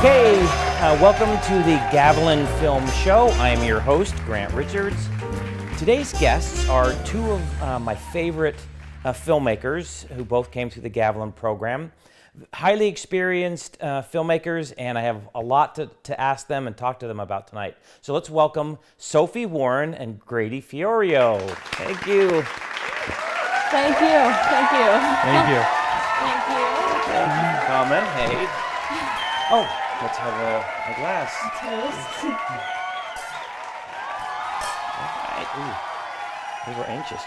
Okay, welcome to the Gavilan Film Show. I am your host, Grant Richards. Today's guests are two of my favorite filmmakers who both came through the Gavilan program. Highly experienced filmmakers, and I have a lot to ask them and talk to them about tonight. So let's welcome Sophie Warren and Grady Fiorio. Thank you. Thank you. Thank you. Thank you. Thank you. Thank you for coming. Hey. Oh, let's have a glass. Toast. All right. Ooh. They were anxious.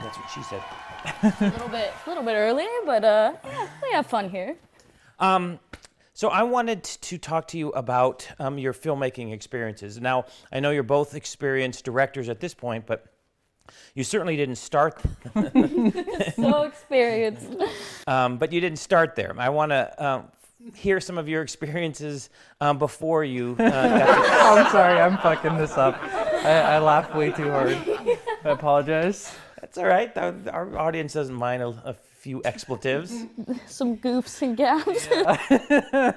That's what she said. A little bit earlier, but yeah, we have fun here. So I wanted to talk to you about your filmmaking experiences. Now, I know you're both experienced directors at this point, but you certainly didn't start. So experienced. But you didn't start there. I want to hear some of your experiences before you got to... I'm sorry, I'm fucking this up. I laughed way too hard. I apologize. That's all right. Our audience doesn't mind a few expletives. Some goofs and gaps. Yeah.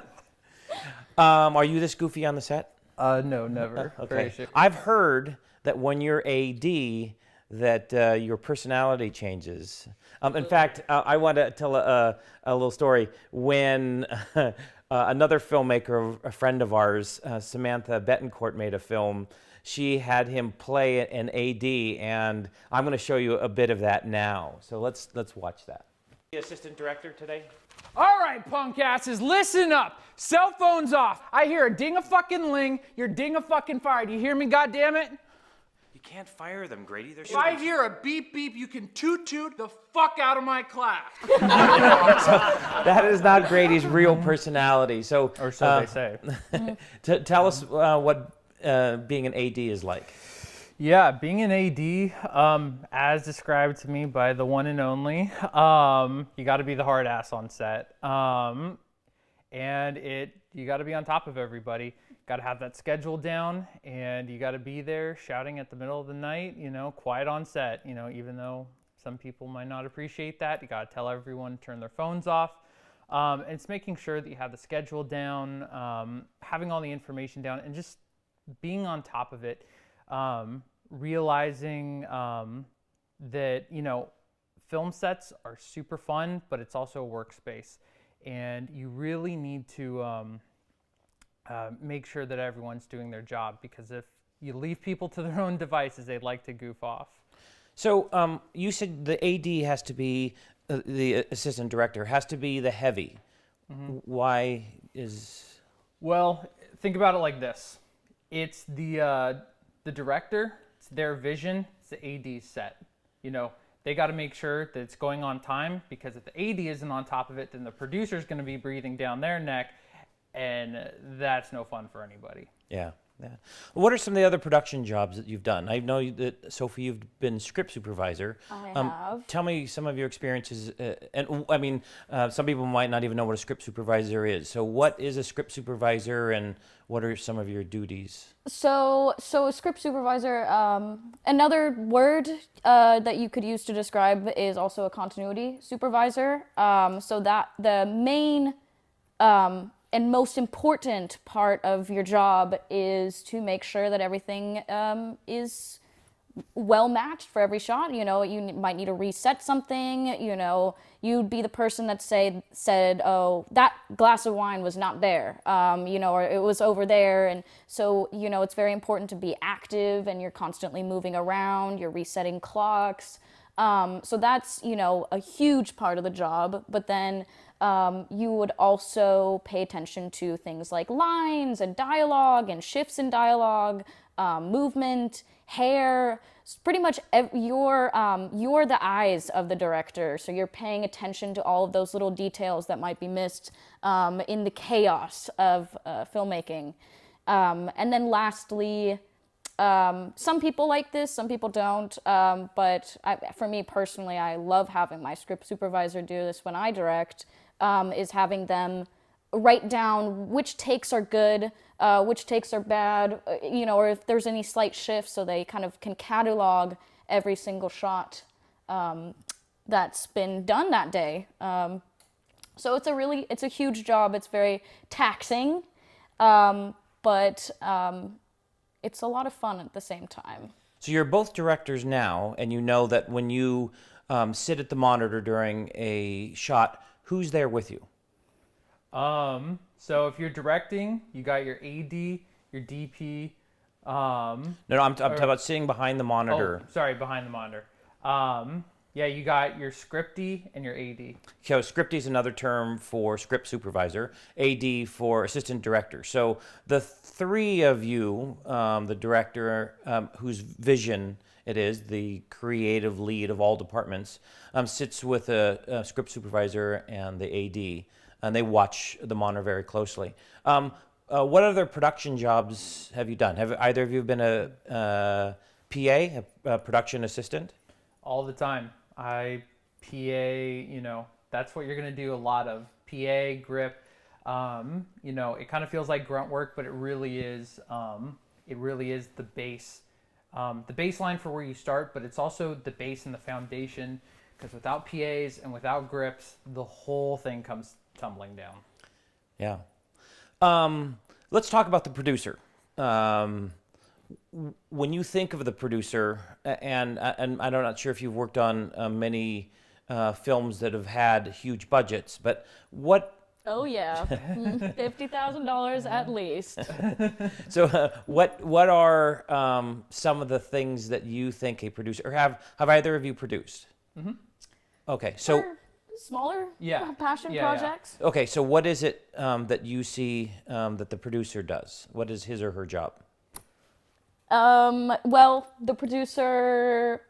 Are you this goofy on the set? No, never. Okay. I've heard that when you're AD, that your personality changes. In fact, I want to tell a little story. When another filmmaker, a friend of ours, Samantha Betancourt, made a film, she had him play an AD, and I'm going to show you a bit of that now. So let's watch that. The assistant director today? All right, punk asses, listen up. Cell phones off. I hear a ding-a-fucking-ling. You're ding-a-fucking fired. You hear me, goddammit? You can't fire them, Grady. If I hear a beep beep, you can toot the fuck out of my class. That is not Grady's real personality. So, Or so they say. Tell us what being an AD is like. Yeah, being an AD, as described to me by the one and only, you got to be the hard ass on set. And you got to be on top of everybody. Got to have that schedule down, and you got to be there shouting at the middle of the night, quiet on set, even though some people might not appreciate that. You got to tell everyone to turn their phones off. And it's making sure that you have the schedule down, having all the information down, and just being on top of it, realizing that, film sets are super fun, but it's also a workspace. And you really need to make sure that everyone's doing their job, because if you leave people to their own devices, they'd like to goof off. So you said the AD has to be, the assistant director has to be the heavy. Mm-hmm. Why is... Well, think about it like this. It's the director, it's their vision, it's the AD's set. They got to make sure that it's going on time, because if the AD isn't on top of it, then the producer's going to be breathing down their neck, and that's no fun for anybody. Yeah. What are some of the other production jobs that you've done? I know that, Sophie, you've been script supervisor. I have. Tell me some of your experiences. Some people might not even know what a script supervisor is. So what is a script supervisor, and what are some of your duties? So a script supervisor, another word that you could use to describe is also a continuity supervisor. So that the main and most important part of your job is to make sure that everything is well matched for every shot. You might need to reset something. You'd be the person that said, oh, that glass of wine was not there, or it was over there. And so, it's very important to be active, and you're constantly moving around, you're resetting clocks. So that's, a huge part of the job. But then you would also pay attention to things like lines and dialogue and shifts in dialogue, movement, hair. Pretty much you're the eyes of the director, so you're paying attention to all of those little details that might be missed in the chaos of filmmaking. And then lastly, some people like this, some people don't, but for me personally, I love having my script supervisor do this when I direct, is having them write down which takes are good, which takes are bad, or if there's any slight shifts, so they kind of can catalog every single shot that's been done that day. So it's a huge job. It's very taxing, but it's a lot of fun at the same time. So you're both directors now, and you know that when you sit at the monitor during a shot, who's there with you? So if you're directing, you got your AD, your DP. No, I'm talking about sitting behind the monitor. Oh, sorry, behind the monitor. Yeah, you got your scripty and your AD. So scripty is another term for script supervisor, AD for assistant director. So the three of you, the director whose vision it is, the creative lead of all departments, sits with a script supervisor and the AD, and they watch the monitor very closely. What other production jobs have you done? Have either of you been a PA, a production assistant? All the time. I PA, that's what you're going to do a lot of. PA, grip. It kind of feels like grunt work, but it really is the base. The baseline for where you start, but it's also the base and the foundation, because without PAs and without grips, the whole thing comes tumbling down. Yeah. Let's talk about the producer. When you think of the producer, and I'm not sure if you've worked on many films that have had huge budgets, but what? Oh yeah, $50,000 at least. So what are some of the things that you think a producer, or have either of you produced? Mm-hmm. Okay, so Or smaller passion Yeah. projects. okay, so what is it that you see that the producer does? What is his or her job? Well, the producer,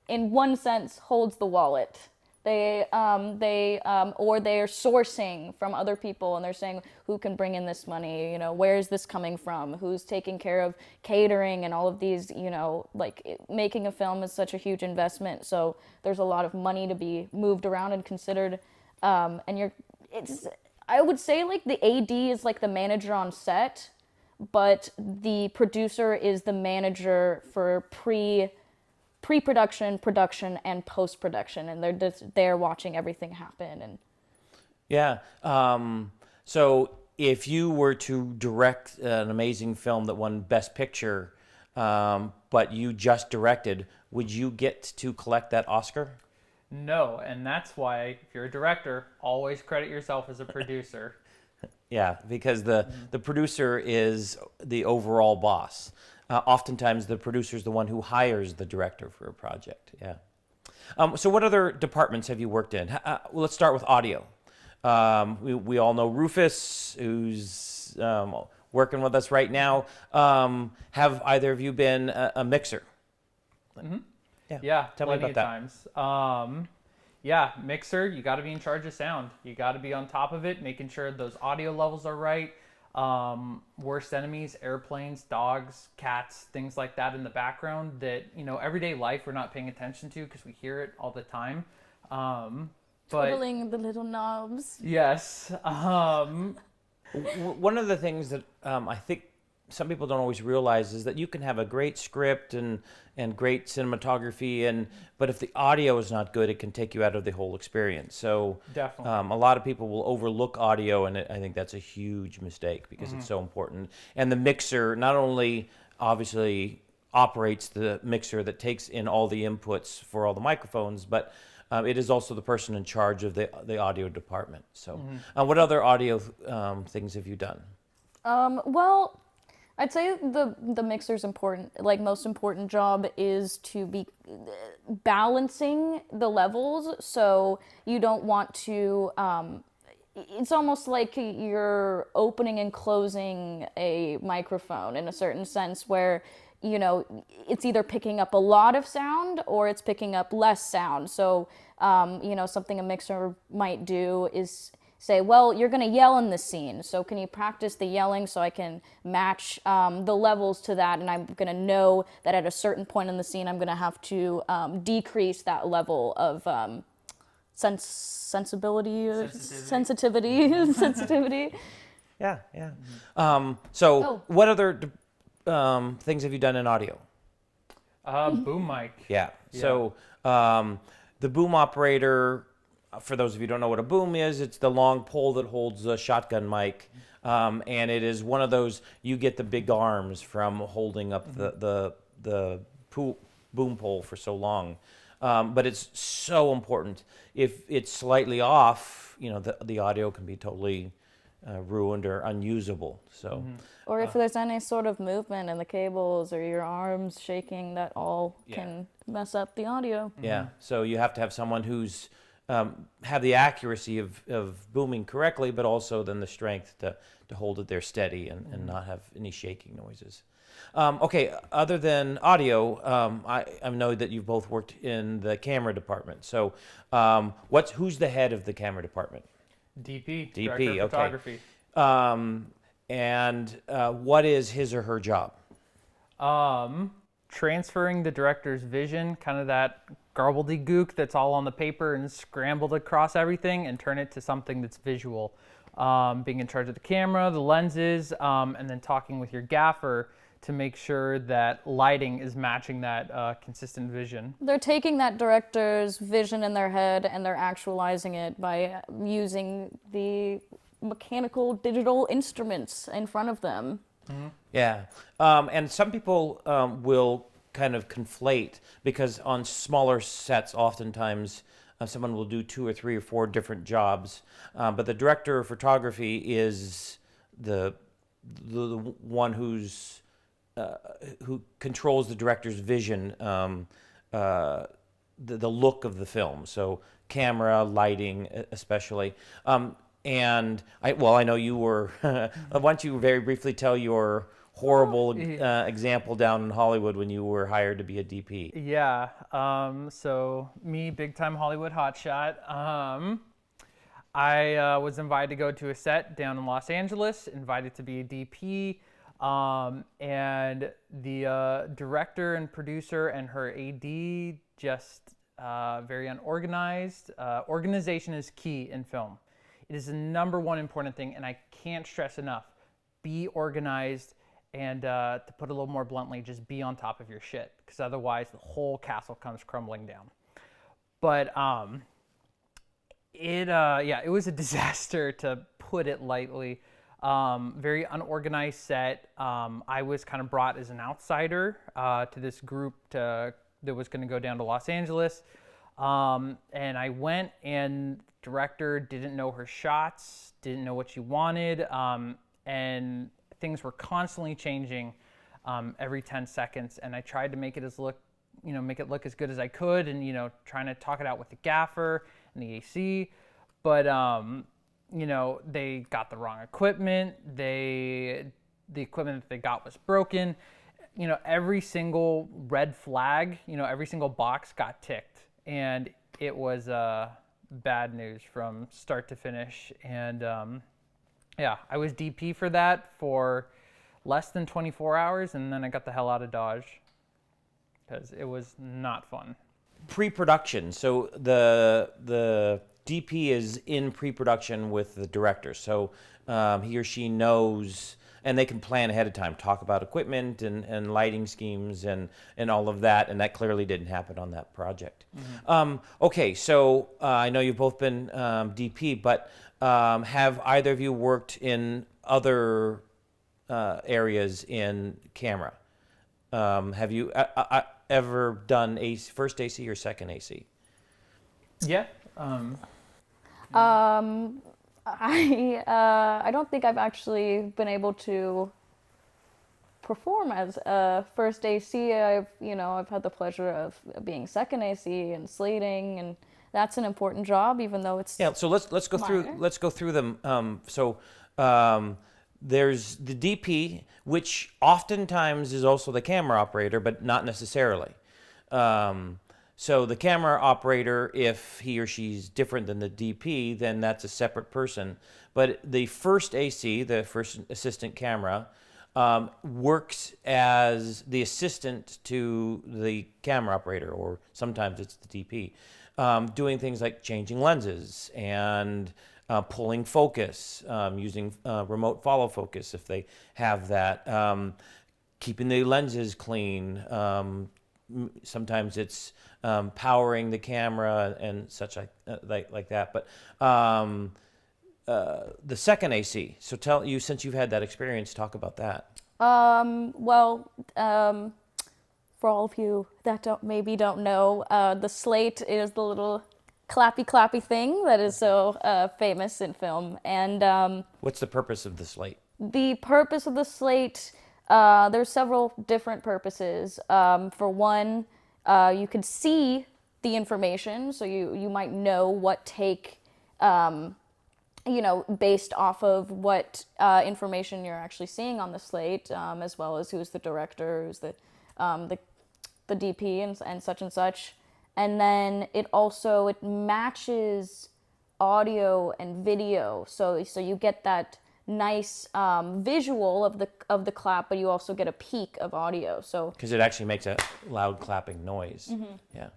in one sense, holds the wallet. Or they're sourcing from other people, and they're saying, who can bring in this money? Where is this coming from? Who's taking care of catering and all of these? Making a film is such a huge investment, so there's a lot of money to be moved around and considered. I would say like the AD is like the manager on set, but the producer is the manager for pre-production, production, and post-production, and they're just there watching everything happen. And Yeah. So if you were to direct an amazing film that won Best Picture, but you just directed, would you get to collect that Oscar? No, and that's why, if you're a director, always credit yourself as a producer. Yeah, because the producer is the overall boss. Oftentimes, the producer is the one who hires the director for a project. Yeah. So, what other departments have you worked in? Well, let's start with audio. We all know Rufus, who's working with us right now. Have either of you been a mixer? Mm-hmm. Yeah. Tell me plenty about of that. times. Mixer, you got to be in charge of sound. You got to be on top of it, making sure those audio levels are right. Worst enemies, airplanes, dogs, cats, things like that in the background that, everyday life we're not paying attention to because we hear it all the time. twiddling the little knobs. Yes. One of the things that I think some people don't always realize is that you can have a great script and great cinematography, but if the audio is not good, it can take you out of the whole experience. So Definitely. a lot of people will overlook audio, and I think that's a huge mistake because it's so important. And the mixer not only obviously operates the mixer that takes in all the inputs for all the microphones, but it is also the person in charge of the audio department. So what other audio things have you done? Well, I'd say the mixer's important. Like, most important job is to be balancing the levels, so you don't want to. It's almost like you're opening and closing a microphone in a certain sense, where it's either picking up a lot of sound or it's picking up less sound. So something a mixer might do is say, well, you're going to yell in this scene, so can you practice the yelling so I can match the levels to that, and I'm going to know that at a certain point in the scene I'm going to have to decrease that level of sensitivity. Yeah. What other things have you done in audio? Boom mic. Yeah. So the boom operator, for those of you who don't know what a boom is, it's the long pole that holds a shotgun mic. And it is one of those, you get the big arms from holding up the boom pole for so long. But it's so important. If it's slightly off, the audio can be totally ruined or unusable. So, Or if there's any sort of movement in the cables or your arms shaking, that all can mess up the audio. yeah. So you have to have someone who's have the accuracy of booming correctly, but also then the strength to hold it there steady and not have any shaking noises. Okay, other than audio, I know that you've both worked in the camera department. So who's the head of the camera department? DP, DP, director of okay. photography. And what is his or her job? Transferring the director's vision, kind of that gobbledygook that's all on the paper and scrambled across everything, and turn it to something that's visual. Being in charge of the camera, the lenses, and then talking with your gaffer to make sure that lighting is matching that consistent vision. They're taking that director's vision in their head and they're actualizing it by using the mechanical digital instruments in front of them. Yeah, and some people will kind of conflate, because on smaller sets, oftentimes someone will do 2 or 3 or 4 different jobs, but the director of photography is the one who controls the director's vision, the look of the film. So camera, lighting, especially. And I know you were. Why don't you very briefly tell your horrible example down in Hollywood when you were hired to be a DP? Yeah. So me, big time Hollywood hotshot. I was invited to go to a set down in Los Angeles. Invited to be a DP. And the director and producer and her AD just very unorganized. Organization is key in film. It is the number one important thing, and I can't stress enough. Be organized, and to put it a little more bluntly, just be on top of your shit, because otherwise the whole castle comes crumbling down. But it was a disaster, to put it lightly. Very unorganized set. I was kind of brought as an outsider to this group that was going to go down to Los Angeles. And I went, and director didn't know her shots, didn't know what she wanted, and things were constantly changing every 10 seconds. And I tried to make it look as good as I could, and trying to talk it out with the gaffer and the AC, but they got the wrong equipment. The equipment that they got was broken. Every single red flag, every single box got ticked, and it was bad news from start to finish. And I was DP for that for less than 24 hours, and then I got the hell out of Dodge because it was not fun. Pre-production. So the DP is in pre-production with the director, so he or she knows, and they can plan ahead of time, talk about equipment and lighting schemes and all of that, and that clearly didn't happen on that project. Okay, so I know you've both been DP, but have either of you worked in other areas in camera? Have you ever done first AC or second AC? Yeah. I don't think I've actually been able to perform as first AC. I've had the pleasure of being second AC and slating, and that's an important job, even though it's So let's go through them. There's the DP, which oftentimes is also the camera operator, but not necessarily. So the camera operator, if he or she's different than the DP, then that's a separate person. But the first AC, the first assistant camera, works as the assistant to the camera operator, or sometimes it's the DP, doing things like changing lenses and pulling focus, using remote follow focus if they have that, keeping the lenses clean, sometimes it's powering the camera and such like that. But the second AC. So tell you, since you've had that experience, talk about that. Well, for all of you that don't know, the slate is the little clappy thing that is so famous in film. And What's the purpose of the slate? the purpose of the slate, there's several different purposes. For one, you could see the information, so you might know what take, based off of what information you're actually seeing on the slate, as well as who's the director, who's the DP, and such. And then it matches audio and video, so you get that nice visual of the clap, but you also get a peak of audio. So because it actually makes a loud clapping noise. Yeah,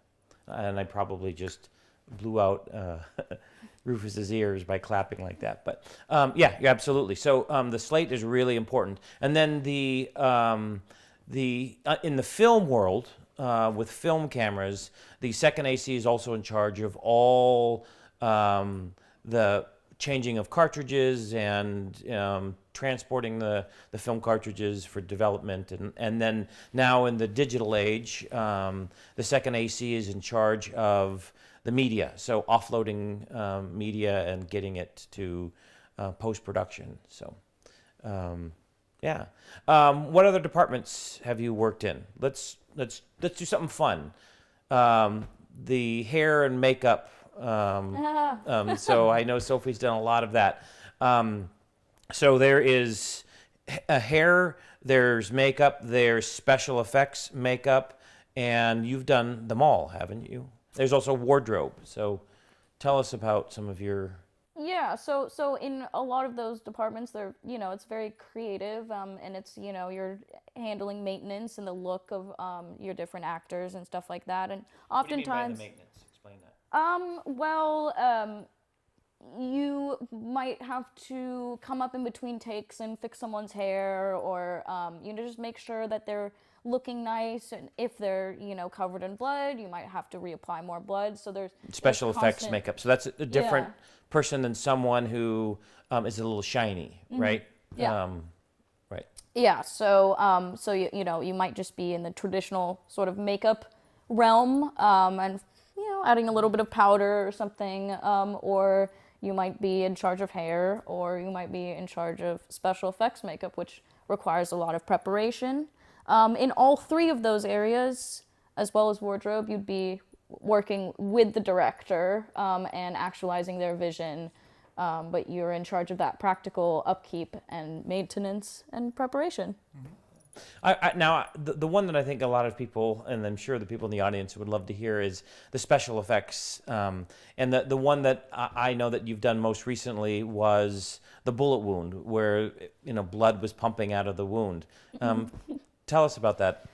and I probably just blew out Rufus's ears by clapping like that. But yeah, absolutely. So the slate is really important. And then the in the film world, with film cameras, the second AC is also in charge of all the changing of cartridges and transporting the film cartridges for development. And then now in the digital age, the second AC is in charge of the media, so offloading media and getting it to post-production. So yeah. What other departments have you worked in? Let's do something fun. The hair and makeup. So I know Sophie's done a lot of that. So there is a hair, there's makeup, there's special effects makeup, and you've done them all, haven't you? There's also wardrobe. So tell us about some of your... yeah, so in a lot of those departments, they're, it's very creative, and it's, you're handling maintenance and the look of your different actors and stuff like that. And oftentimes... What do you mean by the maintenance? Explain that. You might have to come up in between takes and fix someone's hair, or just make sure that they're looking nice. And if they're covered in blood, you might have to reapply more blood. So there's Special effects constant... makeup. So that's a different person than someone who is a little shiny, right? Yeah. Right. Yeah. So you might just be in the traditional sort of makeup realm, and adding a little bit of powder or something, or you might be in charge of hair, or you might be in charge of special effects makeup, which requires a lot of preparation. In all three of those areas, as well as wardrobe, you'd be working with the director and actualizing their vision, but you're in charge of that practical upkeep and maintenance and preparation. Mm-hmm. Now, the one that I think a lot of people, and I'm sure the people in the audience would love to hear, is the special effects. And the one that I know that you've done most recently was the bullet wound, where blood was pumping out of the wound. Tell us about that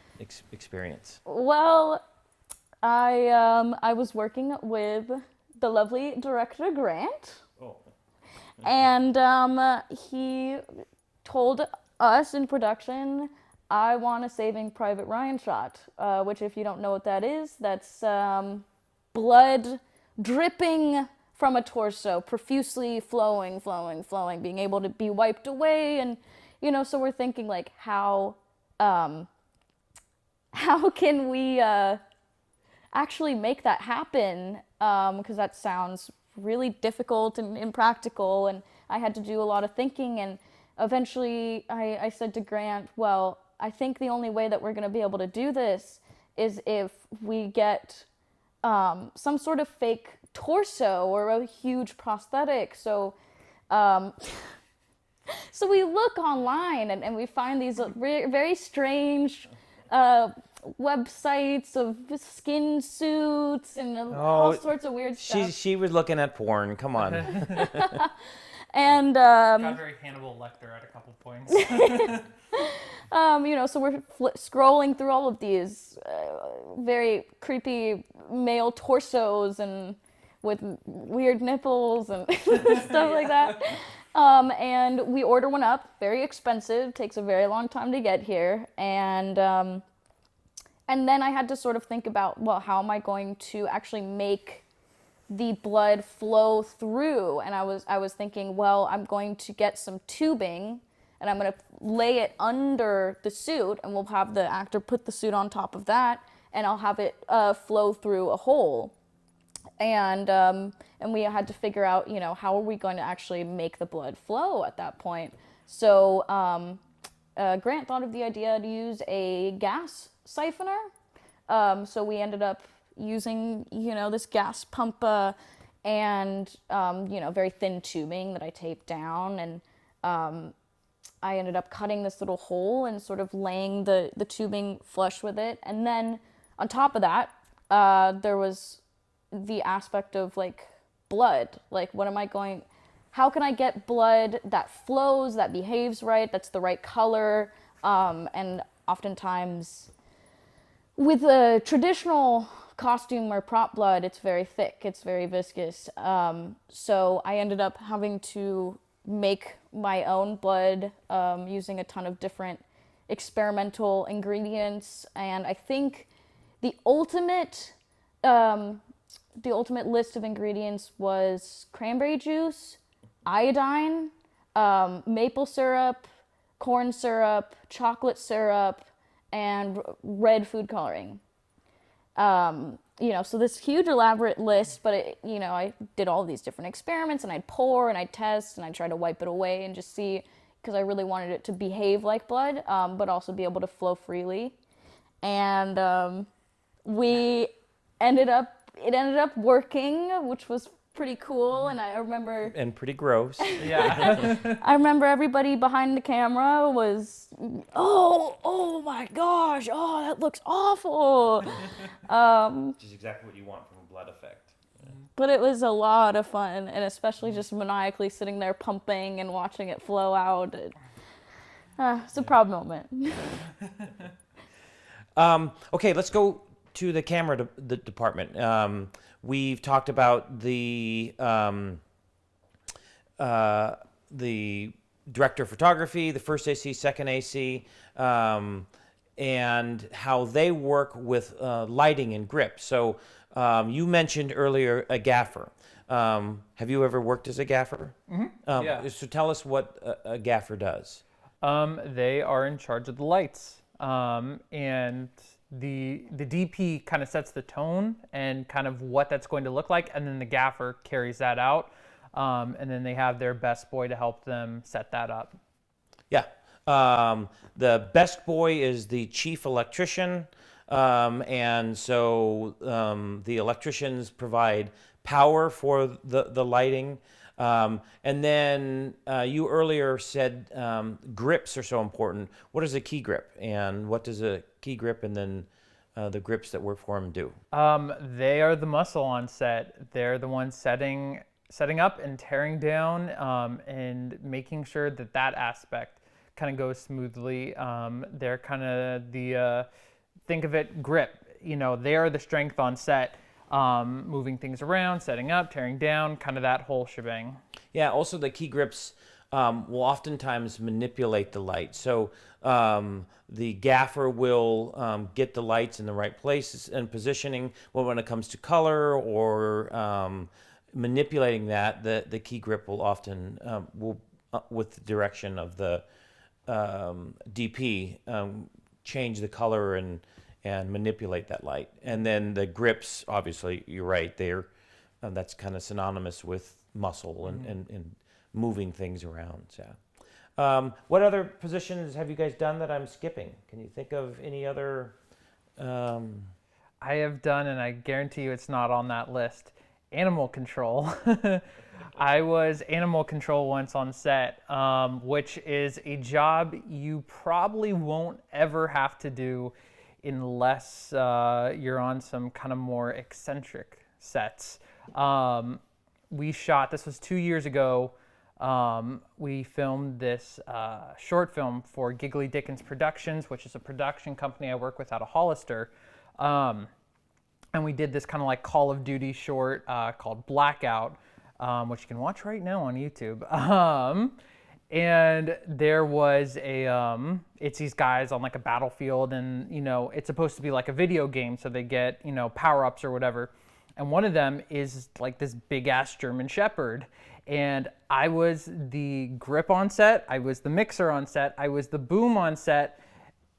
experience. Well, I was working with the lovely director Grant, and he told us in production, I want a Saving Private Ryan shot, which, if you don't know what that is, that's blood dripping from a torso, profusely flowing, being able to be wiped away. And, so we're thinking, like, how can we actually make that happen? Because that sounds really difficult and impractical, and I had to do a lot of thinking. And eventually I said to Grant, well, I think the only way that we're going to be able to do this is if we get some sort of fake torso or a huge prosthetic. So so we look online and we find these very strange websites of skin suits and all sorts of weird stuff. She was looking at porn. Come on. And got very Hannibal Lecter at a couple points. so we're scrolling through all of these very creepy male torsos and with weird nipples and stuff like that. And we order one up, very expensive, takes a very long time to get here. And And then I had to sort of think about, well, how am I going to actually make the blood flow through? And I was thinking, well, I'm going to get some tubing and I'm going to lay it under the suit, and we'll have the actor put the suit on top of that, and I'll have it flow through a hole. And we had to figure out, how are we going to actually make the blood flow at that point? So Grant thought of the idea to use a gas siphoner. So we ended up using, this gas pump and, very thin tubing that I taped down. And I ended up cutting this little hole and sort of laying the tubing flush with it. And then on top of that, there was the aspect of like blood. Like, how can I get blood that flows, that behaves right, that's the right color? And oftentimes with a traditional costume or prop blood, it's very thick, it's very viscous. So I ended up having to make my own blood using a ton of different experimental ingredients. And I think the ultimate list of ingredients was cranberry juice, iodine, maple syrup, corn syrup, chocolate syrup, and red food coloring. So this huge elaborate list, but I did all these different experiments, and I'd pour and I'd test and I'd try to wipe it away and just see, because I really wanted it to behave like blood, but also be able to flow freely. And it ended up working, which was pretty cool. And I remember, And pretty gross. Yeah. I remember everybody behind the camera was, oh my gosh, oh, that looks awful. Which is exactly what you want from a blood effect. But it was a lot of fun, and especially just maniacally sitting there pumping and watching it flow out. It's a proud moment. Okay, let's go to the camera department. We've talked about the director of photography, the first AC, second AC, and how they work with lighting and grip. So you mentioned earlier a gaffer. Have you ever worked as a gaffer? Mm-hmm. Yeah. So tell us what a gaffer does. They are in charge of the lights, and the DP kind of sets the tone and kind of what that's going to look like, and then the gaffer carries that out, and then they have their best boy to help them set that up. Yeah. The best boy is the chief electrician, and so the electricians provide power for the lighting. And then you earlier said grips are so important. What is a key grip, and what does a key grip and then the grips that work for them do? They are the muscle on set. They're the ones setting up and tearing down, and making sure that aspect kind of goes smoothly. They're kind of the think of it grip. They are the strength on set. Moving things around, setting up, tearing down, kind of that whole shebang. Yeah, also the key grips will oftentimes manipulate the light. So the gaffer will get the lights in the right places and positioning. Well, when it comes to color or manipulating that, the key grip will often, with the direction of the DP, change the color and manipulate that light. And then the grips, obviously, you're right, that's kind of synonymous with muscle and moving things around. Yeah. What other positions have you guys done that I'm skipping? Can you think of any other? I have done, and I guarantee you it's not on that list, animal control. I was animal control once on set, which is a job you probably won't ever have to do unless you're on some kind of more eccentric sets. This was 2 years ago, we filmed this short film for Giggly Dickens Productions, which is a production company I work with out of Hollister. And we did this kind of like Call of Duty short called Blackout, which you can watch right now on YouTube. And there was it's these guys on like a battlefield, and it's supposed to be like a video game, so they get power-ups or whatever. And one of them is like this big ass German Shepherd. And I was the grip on set, I was the mixer on set, I was the boom on set,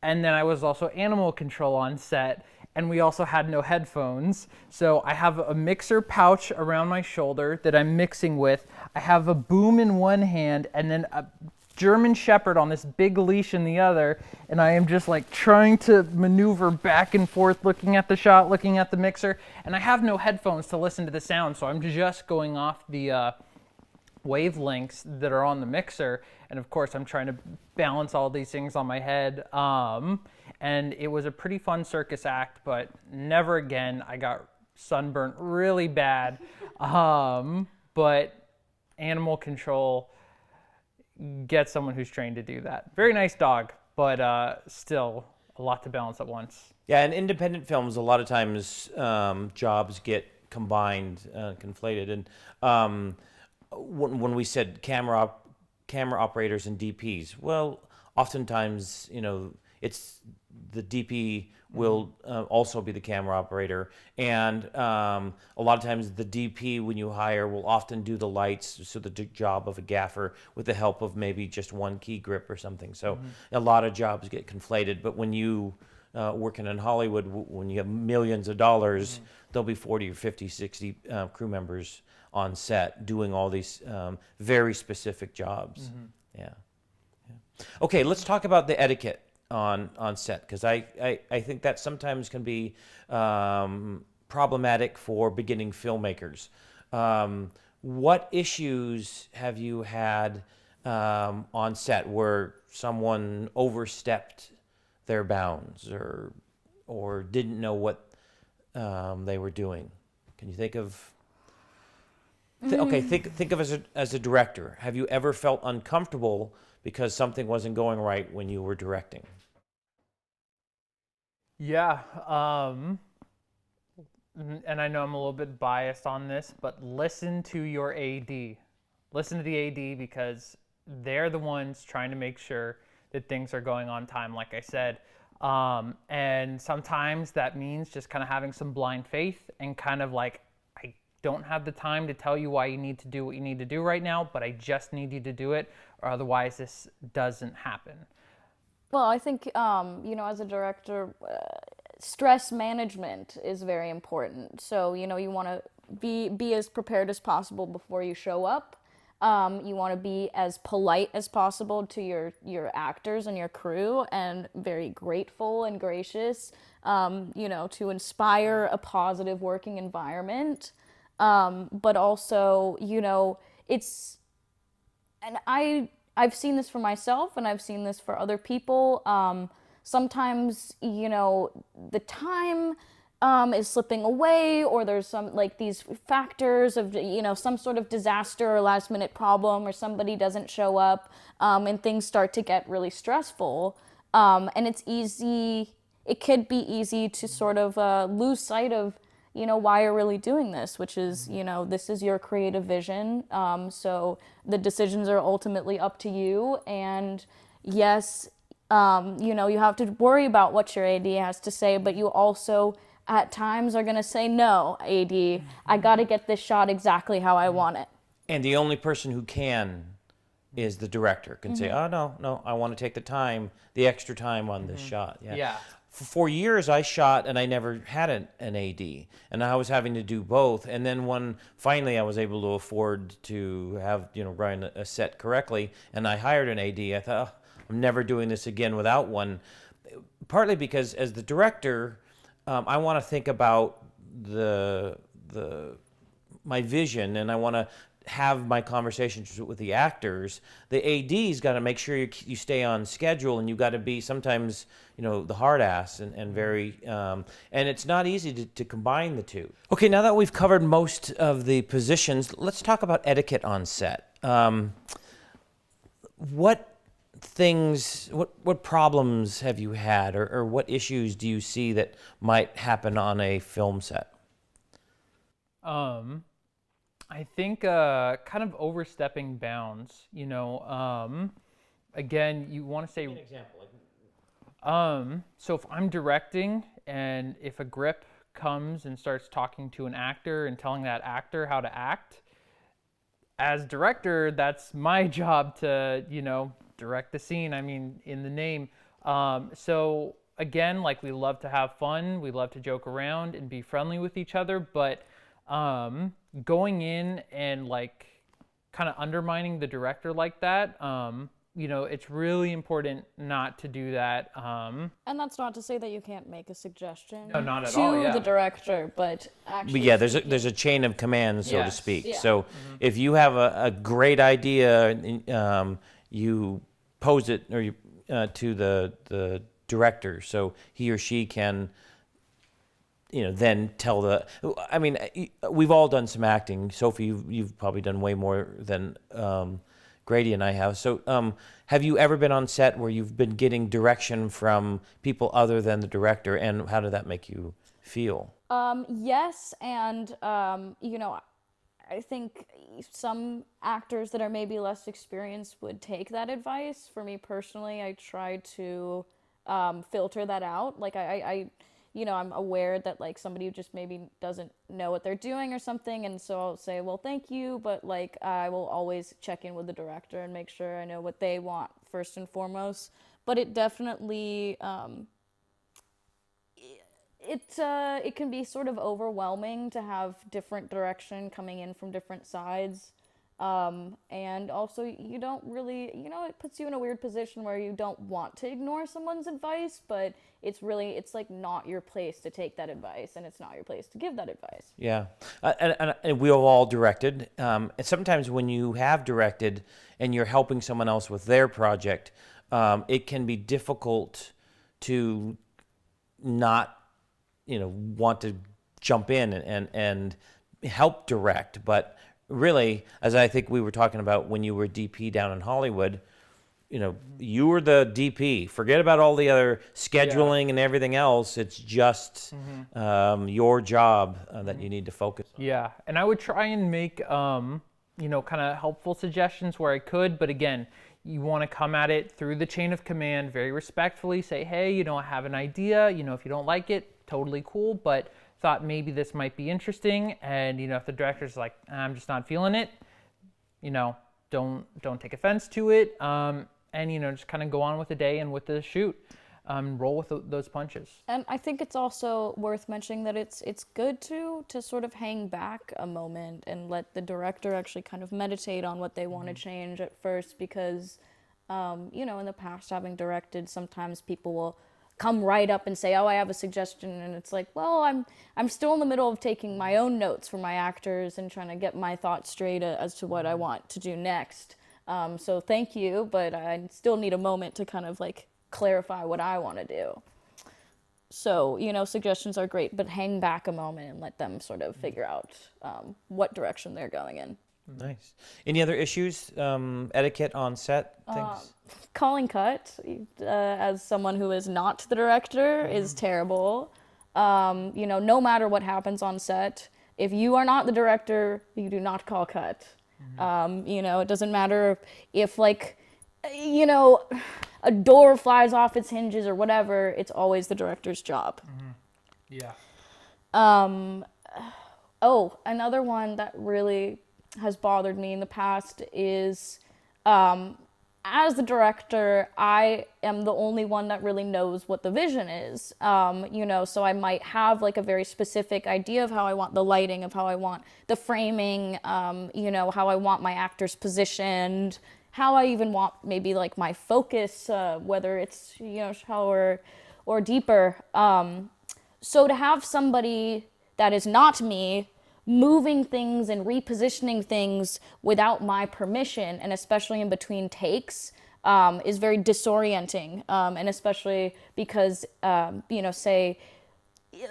and then I was also animal control on set. And we also had no headphones. So I have a mixer pouch around my shoulder that I'm mixing with. I have a boom in one hand and then a German Shepherd on this big leash in the other. And I am just like trying to maneuver back and forth, looking at the shot, looking at the mixer. And I have no headphones to listen to the sound. So I'm just going off the wavelengths that are on the mixer. And of course, I'm trying to balance all these things on my head. And it was a pretty fun circus act, but never again. I got sunburnt really bad. But animal control, get someone who's trained to do that. Very nice dog, but still a lot to balance at once. Yeah, in independent films, a lot of times jobs get combined, conflated. And when we said camera operators and DPs, well, oftentimes, it's the DP will also be the camera operator, and a lot of times the DP, when you hire, will often do the lights, so the job of a gaffer with the help of maybe just one key grip or something. So a lot of jobs get conflated, but when you working in Hollywood, when you have millions of dollars, there'll be 40 or 50, 60 crew members on set doing all these very specific jobs. Yeah. Okay, let's talk about the etiquette on set, because I think that sometimes can be problematic for beginning filmmakers. What issues have you had on set where someone overstepped their bounds or didn't know what they were doing? Can you think of? Okay, think of as a director. Have you ever felt uncomfortable because something wasn't going right when you were directing? Yeah, and I know I'm a little bit biased on this, but listen to your AD. Listen to the AD, because they're the ones trying to make sure that things are going on time, like I said. And sometimes that means just kind of having some blind faith and kind of like, I don't have the time to tell you why you need to do what you need to do right now, but I just need you to do it, or otherwise this doesn't happen. Well, I think, as a director, stress management is very important. So, you want to be as prepared as possible before you show up. You want to be as polite as possible to your actors and your crew, and very grateful and gracious, to inspire a positive working environment. But also, I've seen this for myself, and I've seen this for other people. Sometimes, the time is slipping away, or there's some these factors of some sort of disaster or last minute problem, or somebody doesn't show up, and things start to get really stressful. And it could be easy to sort of lose sight of why you're really doing this, which is, this is your creative vision. So the decisions are ultimately up to you. And yes, you have to worry about what your AD has to say, but you also at times are going to say, no, AD, I got to get this shot exactly how I want it. And the only person who can is the director, can say, oh, no, I want to take the extra time on this shot. Yeah. For years, I shot and I never had an AD, and I was having to do both. And then when finally I was able to afford to have run a set correctly, and I hired an AD, I thought, oh, I'm never doing this again without one. Partly because as the director, I want to think about my vision, and I want to have my conversations with the actors. The AD's got to make sure you stay on schedule, and you got to be sometimes, the hard ass and very, and it's not easy to combine the two. Okay, now that we've covered most of the positions, let's talk about etiquette on set. What problems have you had, or what issues do you see that might happen on a film set? I think kind of overstepping bounds, again, you want to say, Give me an example. so if I'm directing and if a grip comes and starts talking to an actor and telling that actor how to act, as director, that's my job to, direct the scene. I mean, in the name. So again, like, we love to have fun, we love to joke around and be friendly with each other, but going in and like kind of undermining the director like that, it's really important not to do that. And that's not to say that you can't make a suggestion No, not at to all, yeah. the director, but actually. But yeah, there's a chain of command, so to Yes. speak. Yeah. So if you have a great idea, you pose it or you to the director, so he or she can, then tell the. I mean, we've all done some acting. Sophie, you've probably done way more than Grady and I have. So have you ever been on set where you've been getting direction from people other than the director, and how did that make you feel? Yes, and I think some actors that are maybe less experienced would take that advice. For me personally, I try to filter that out. Like I'm aware that like somebody just maybe doesn't know what they're doing or something, and so I'll say, well, thank you, but like I will always check in with the director and make sure I know what they want first and foremost. But it definitely it can be sort of overwhelming to have different direction coming in from different sides. And also you don't really, it puts you in a weird position where you don't want to ignore someone's advice, but it's like not your place to take that advice, and it's not your place to give that advice. Yeah, and we have all directed. And sometimes when you have directed and you're helping someone else with their project, it can be difficult to not, want to jump in and help direct. But really, as I think we were talking about when you were DP down in Hollywood, you were the DP. Forget about all the other scheduling and everything else. It's just your job that you need to focus on. Yeah, and I would try and make, kind of helpful suggestions where I could, but again, you want to come at it through the chain of command, very respectfully, say, hey, I have an idea, if you don't like it, totally cool, but thought maybe this might be interesting, and, if the director's like, I'm just not feeling it, don't take offense to it, and, just kind of go on with the day and with the shoot. Roll with those punches. And I think it's also worth mentioning that it's good to sort of hang back a moment and let the director actually kind of meditate on what they want to change at first, because, in the past, having directed, sometimes people will come right up and say, oh, I have a suggestion, and it's like, well, I'm still in the middle of taking my own notes for my actors and trying to get my thoughts straight as to what I want to do next. So thank you, but I still need a moment to kind of like clarify what I want to do. So, suggestions are great, but hang back a moment and let them sort of figure out what direction they're going in. Nice. Any other issues, etiquette on set things? Calling cut, as someone who is not the director, is terrible. No matter what happens on set, if you are not the director, you do not call cut. It doesn't matter if like, a door flies off its hinges or whatever, it's always the director's job. Yeah. Another one that really has bothered me in the past is, as the director, I am the only one that really knows what the vision is. So I might have like a very specific idea of how I want the lighting, of how I want the framing, how I want my actors positioned, how I even want maybe like my focus, whether it's, shallower or deeper. So to have somebody that is not me moving things and repositioning things without my permission, and especially in between takes, is very disorienting. And especially because, say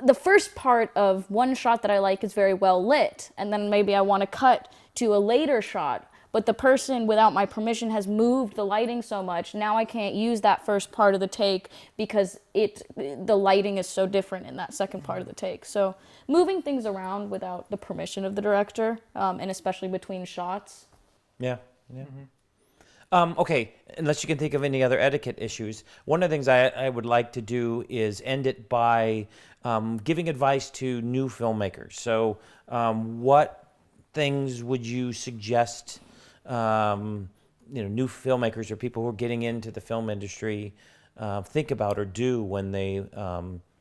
the first part of one shot that I like is very well lit, and then maybe I want to cut to a later shot, but the person without my permission has moved the lighting so much, now I can't use that first part of the take because the lighting is so different in that second part of the take. So moving things around without the permission of the director, and especially between shots. Yeah. Okay, unless you can think of any other etiquette issues, one of the things I would like to do is end it by giving advice to new filmmakers. So, what things would you suggest, new filmmakers or people who are getting into the film industry think about or do when they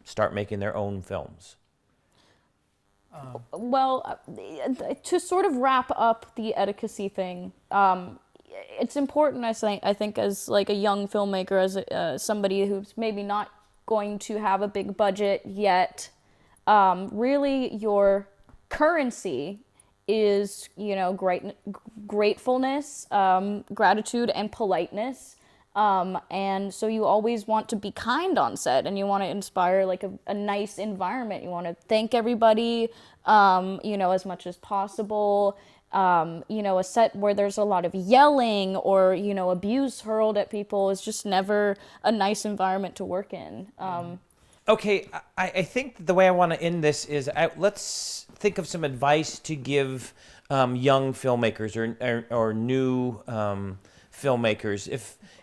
start making their own films? Well, to sort of wrap up the etiquette thing, it's important, I think, as like a young filmmaker, as somebody who's maybe not going to have a big budget yet, really your currency is, gratefulness, gratitude, and politeness. And so you always want to be kind on set, and you want to inspire like a nice environment. You want to thank everybody, as much as possible. A set where there's a lot of yelling or, abuse hurled at people is just never a nice environment to work in. Okay, I think the way I want to end this is let's think of some advice to give young filmmakers or new filmmakers.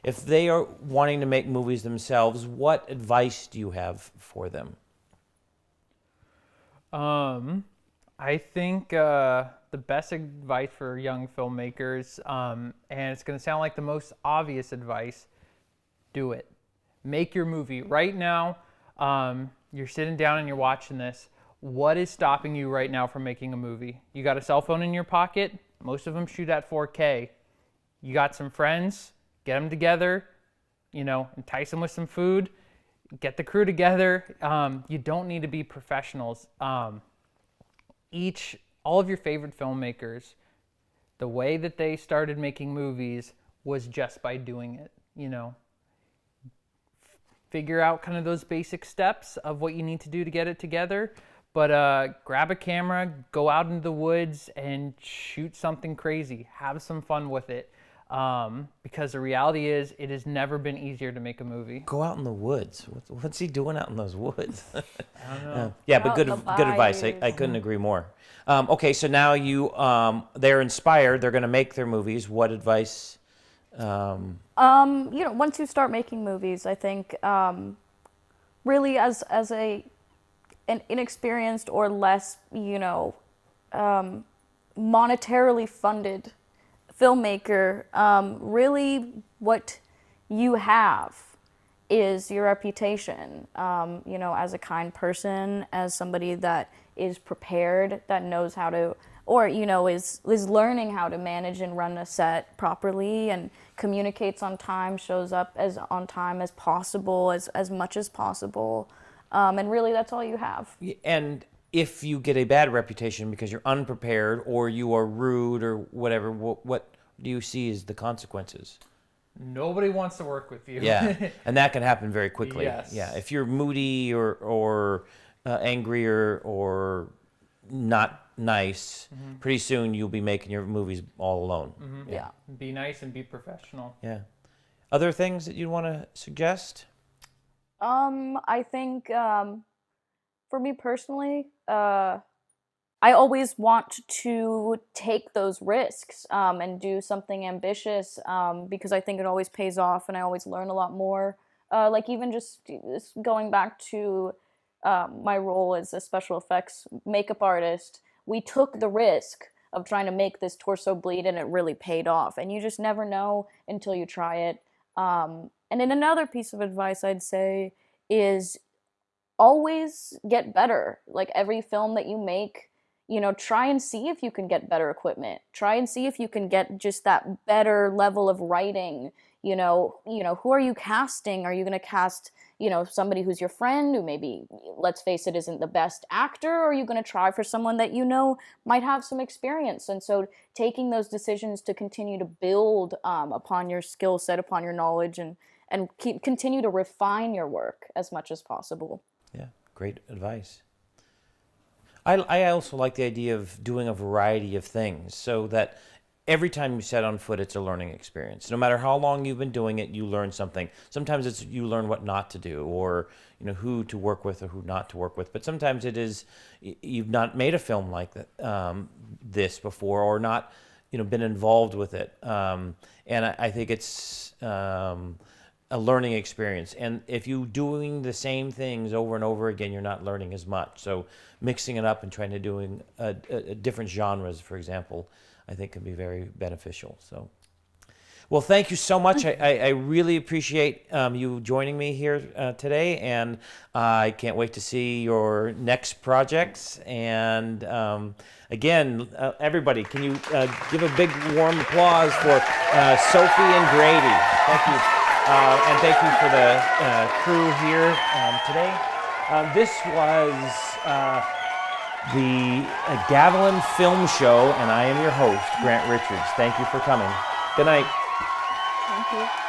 If they are wanting to make movies themselves, what advice do you have for them? I think the best advice for young filmmakers, and it's going to sound like the most obvious advice, do it. Make your movie. Right now, you're sitting down and you're watching this. What is stopping you right now from making a movie? You got a cell phone in your pocket. Most of them shoot at 4K. You got some friends. Get them together. Entice them with some food. Get the crew together. You don't need to be professionals. All of your favorite filmmakers, the way that they started making movies was just by doing it. Figure out kind of those basic steps of what you need to do to get it together. But grab a camera, go out into the woods and shoot something crazy. Have some fun with it. Because the reality is, it has never been easier to make a movie. Go out in the woods. What's he doing out in those woods? I don't know. Yeah, but Out good in the advice. I bayous. couldn't agree more. Okay, so now they're inspired. They're going to make their movies. What advice? Once you start making movies, I think really as an inexperienced or less, monetarily funded filmmaker, really what you have is your reputation, as a kind person, as somebody that is prepared, that knows how to, or, is learning how to manage and run a set properly and communicates on time, shows up as on time as possible, as much as possible. And really that's all you have. And if you get a bad reputation because you're unprepared or you are rude or whatever, what do you see as the consequences? Nobody wants to work with you. Yeah, and that can happen very quickly. Yes. Yeah, if you're moody or angry or not nice, pretty soon you'll be making your movies all alone. Yeah. Be nice and be professional. Yeah. Other things that you'd want to suggest? I think for me personally, I always want to take those risks and do something ambitious because I think it always pays off and I always learn a lot more. Like even just going back to my role as a special effects makeup artist, we took the risk of trying to make this torso bleed and it really paid off. And you just never know until you try it. And then another piece of advice I'd say is always get better. Like every film that you make, try and see if you can get better equipment. Try and see if you can get just that better level of writing. Who are you casting? Are you going to cast, somebody who's your friend who maybe, let's face it, isn't the best actor? Or are you going to try for someone that might have some experience? And so taking those decisions to continue to build upon your skill set, upon your knowledge, and continue to refine your work as much as possible. Yeah, great advice. I also like the idea of doing a variety of things so that every time you set on foot, it's a learning experience. No matter how long you've been doing it, you learn something. Sometimes it's you learn what not to do, or who to work with or who not to work with. But sometimes it is you've not made a film like that, this before, or not been involved with it. And I think it's a learning experience. And if you're doing the same things over and over again, you're not learning as much. So mixing it up and trying to doing different genres, for example, I think can be very beneficial. So, well, thank you so much. I really appreciate you joining me here today, and I can't wait to see your next projects. And again, everybody, can you give a big warm applause for Sophie and Grady? Thank you. And thank you for the crew here today. This was the Gavilan Film Show, and I am your host, Grant Richards. Thank you for coming. Good night. Thank you.